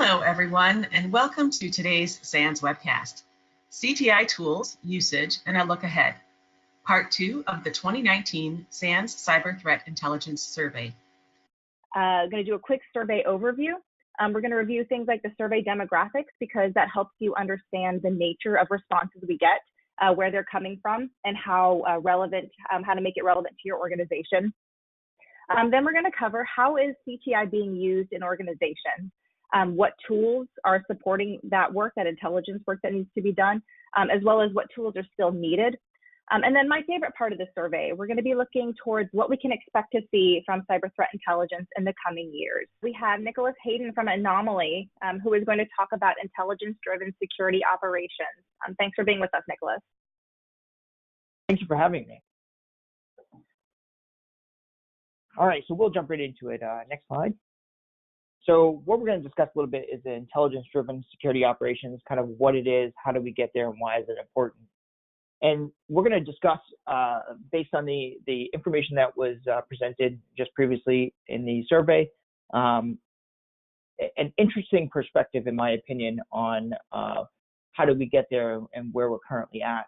Hello, everyone, and welcome to today's SANS webcast, CTI Tools, Usage, and a Look Ahead, Part 2 of the 2019 SANS Cyber Threat Intelligence Survey. I'm going to do a quick survey overview. We're going to review things like the survey demographics because that helps you understand the nature of responses we get, where they're coming from, and how to make it relevant to your organization. Then we're going to cover how is CTI being used in organizations. What tools are supporting that work, that intelligence work that needs to be done, as well as what tools are still needed. And then my favorite part of the survey, we're going to be looking towards what we can expect to see from cyber threat intelligence in the coming years. We have Nicholas Hayden from Anomali, who is going to talk about intelligence-driven security operations. Thanks for being with us, Nicholas. Thank you for having me. All right, so we'll jump right into it. Next slide. So what we're going to discuss a little bit is the intelligence-driven security operations, kind of what it is, how do we get there, and why is it important? And we're going to discuss, based on the information that was presented just previously in the survey, an interesting perspective, in my opinion, on how do we get there and where we're currently at.